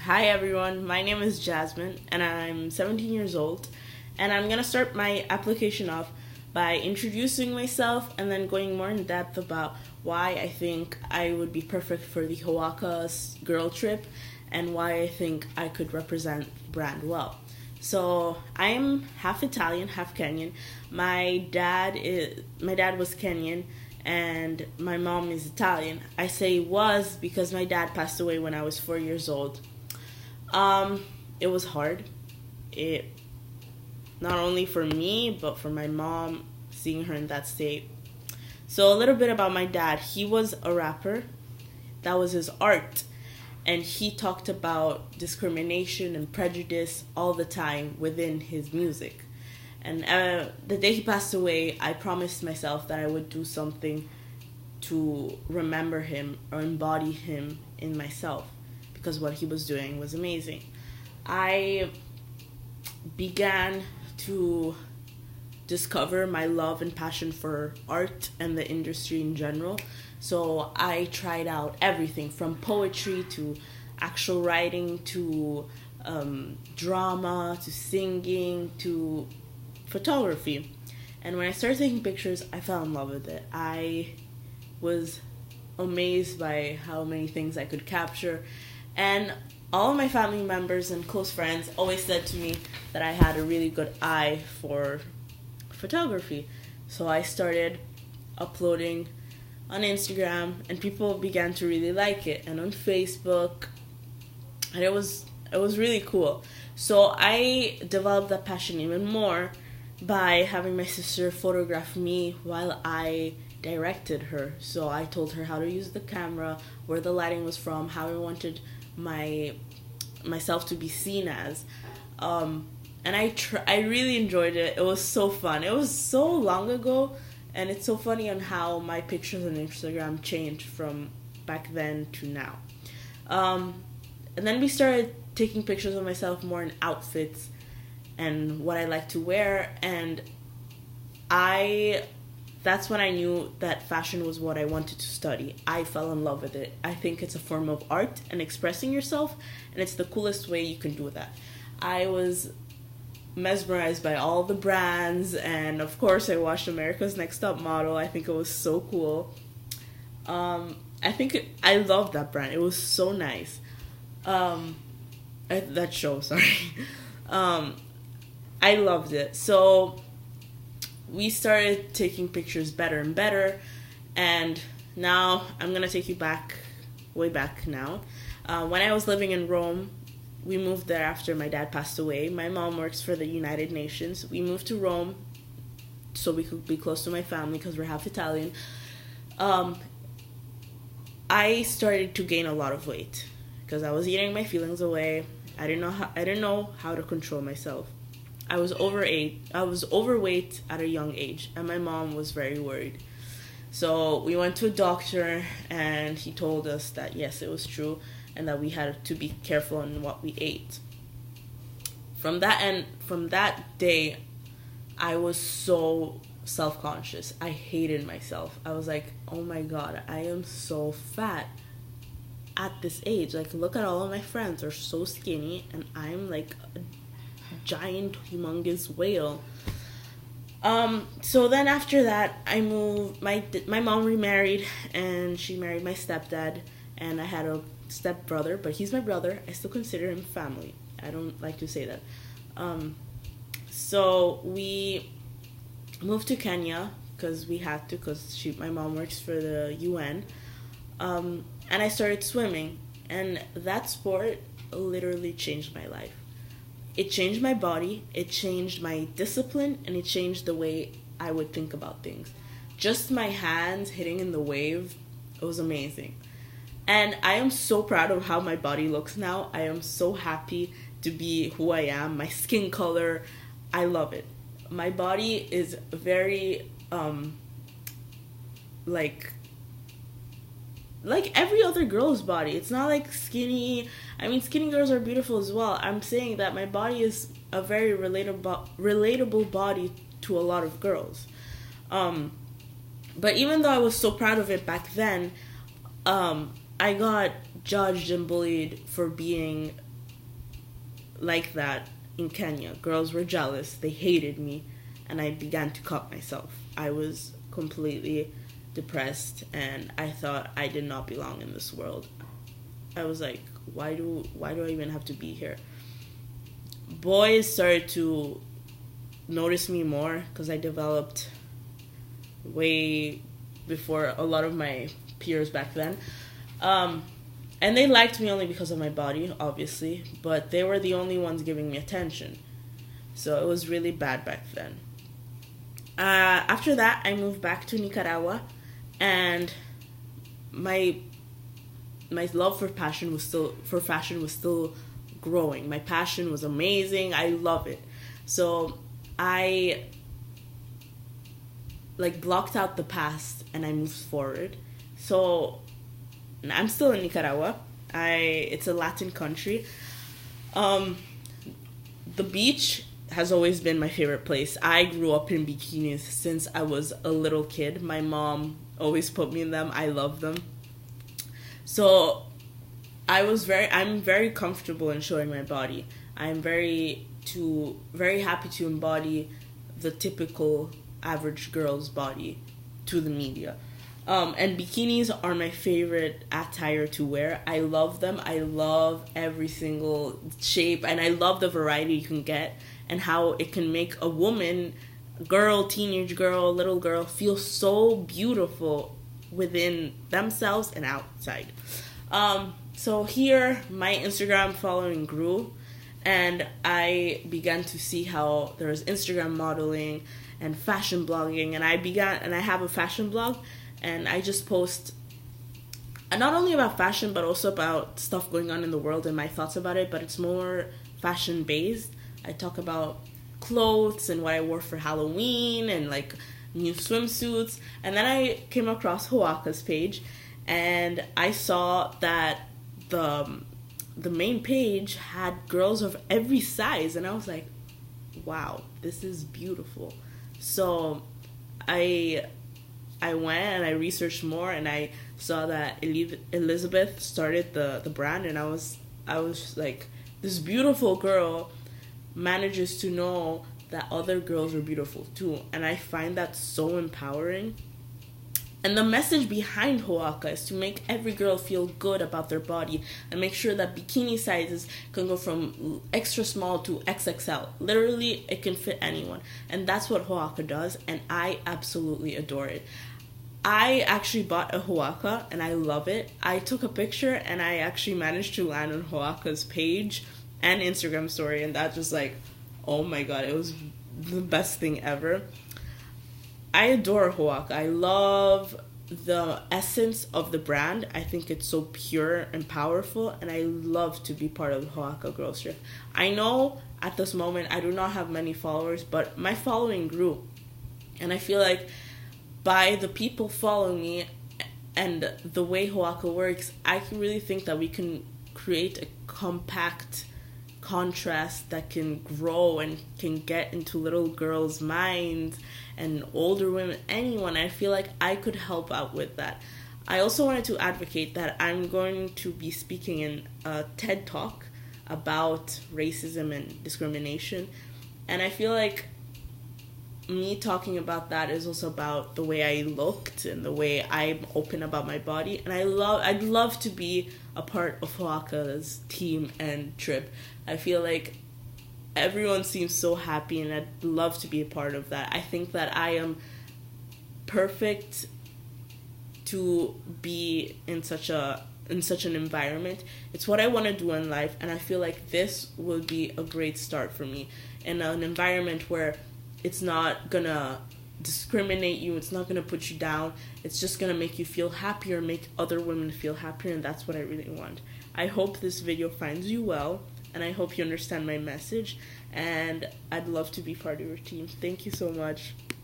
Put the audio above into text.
Hi everyone, my name is Jasmine and I'm 17 years old. And I'm gonna start my application off by introducing myself and then going more in depth about why I think I would be perfect for the Hoaka girl trip and why I think I could represent the brand well. So I'm half Italian, half Kenyan. My dad was Kenyan and my mom is Italian. I say was because my dad passed away when I was 4 years old. It was hard. It not only for me but for my mom seeing her in that state. So a little bit about my dad. He was a rapper. That was his art. And he talked about discrimination and prejudice all the time within his music. And the day he passed away, I promised myself that I would do something to remember him or embody him in myself because what he was doing was amazing. I began to discover my love and passion for art and the industry in general. So I tried out everything from poetry to actual writing to drama to singing to photography. And when I started taking pictures, I fell in love with it. I was amazed by how many things I could capture. And all of my family members and close friends always said to me that I had a really good eye for photography. So I started uploading on Instagram and people began to really like it, and on Facebook, and it was really cool. So I developed that passion even more by having my sister photograph me while I directed her. So I told her how to use the camera, where the lighting was from, how I wanted myself to be seen as. And I really enjoyed it. It was so fun. It was so long ago, and it's so funny on how my pictures on Instagram changed from back then to now. And then we started taking pictures of myself more in outfits and what I like to wear, and that's when I knew that fashion was what I wanted to study. I fell in love with it. I think it's a form of art and expressing yourself, and it's the coolest way you can do that. I was mesmerized by all the brands, and of course I watched America's Next Top Model. I think it was so cool. I loved that brand. It was so nice. That show, sorry. I loved it. So we started taking pictures better and better, and now I'm gonna take you back, way back now. When I was living in Rome, we moved there after my dad passed away. My mom works for the United Nations. We moved to Rome so we could be close to my family because we're half Italian. I started to gain a lot of weight because I was eating my feelings away. I didn't know how to control myself. I was overweight at a young age, and my mom was very worried. So we went to a doctor, and he told us that yes, it was true, and that we had to be careful in what we ate. From that day, I was so self-conscious. I hated myself. I was like, oh my god, I am so fat at this age. Like, look at all of my friends are so skinny, and I'm like a giant, humongous whale. So then after that, I moved. My mom remarried, and she married my stepdad, and I had a stepbrother, but he's my brother. I still consider him family. I don't like to say that. So we moved to Kenya because we had to, because my mom works for the UN. And I started swimming, and that sport literally changed my life. It changed my body, it changed my discipline, and it changed the way I would think about things. Just my hands hitting in the wave, it was amazing. And I am so proud of how my body looks now. I am so happy to be who I am. My skin color, I love it. My body is very, like every other girl's body. It's not like skinny. I mean, skinny girls are beautiful as well. I'm saying that my body is a very relatable body to a lot of girls. But even though I was so proud of it back then, I got judged and bullied for being like that in Kenya. Girls were jealous, they hated me, and I began to cut myself. I was completely depressed, and I thought I did not belong in this world. I was like, why do I even have to be here? Boys started to notice me more because I developed way before a lot of my peers back then. And they liked me only because of my body, obviously, but they were the only ones giving me attention. So it was really bad back then. After that, I moved back to Nicaragua, and my love for fashion was still growing. My passion was amazing. I love it. So I blocked out the past and I moved forward. So I'm still in Nicaragua. It's a Latin country. The beach has always been my favorite place. I grew up in bikinis since I was a little kid. My mom always put me in them. I love them. So I'm very comfortable in showing my body. I'm very happy to embody the typical average girl's body to the media. And bikinis are my favorite attire to wear. I love them. I love every single shape, and I love the variety you can get and how it can make a woman, girl, teenage girl, little girl feel so beautiful within themselves and outside. So here, my Instagram following grew, and I began to see how there was Instagram modeling and fashion blogging, and I have a fashion blog, and I just post not only about fashion, but also about stuff going on in the world and my thoughts about it, but it's more fashion based. I talk about clothes and what I wore for Halloween and like new swimsuits. And then I came across Hoaka's page, and I saw that the main page had girls of every size, and I was like, wow, this is beautiful. So I went and I researched more, and I saw that Elizabeth started the brand, and I was like, this beautiful girl manages to know that other girls are beautiful too, and I find that so empowering. And the message behind Hoaka is to make every girl feel good about their body and make sure that bikini sizes can go from extra small to XXL. Literally, it can fit anyone. And that's what Hoaka does, and I absolutely adore it. I actually bought a Hoaka, and I love it. I took a picture, and I actually managed to land on Hoaka's page and Instagram story, and that just like, oh my god, it was the best thing ever. I adore Hoaka. I love the essence of the brand. I think it's so pure and powerful, and I love to be part of the Hoaka Girls Trip. I know at this moment I do not have many followers, but my following grew, and I feel like by the people following me and the way Hoaka works, I can really think that we can create a compact contrast that can grow and can get into little girls' minds and older women, anyone. I feel like I could help out with that. I also wanted to advocate that I'm going to be speaking in a TED Talk about racism and discrimination, and I feel like me talking about that is also about the way I looked and the way I'm open about my body, and I'd love to be a part of Hoaka's team and trip. I feel like everyone seems so happy, and I'd love to be a part of that. I think that I am perfect to be in such an environment. It's what I want to do in life, and I feel like this would be a great start for me in an environment where it's not gonna discriminate you, it's not gonna put you down, it's just gonna make you feel happier, make other women feel happier, and that's what I really want. I hope this video finds you well, and I hope you understand my message, and I'd love to be part of your team. Thank you so much.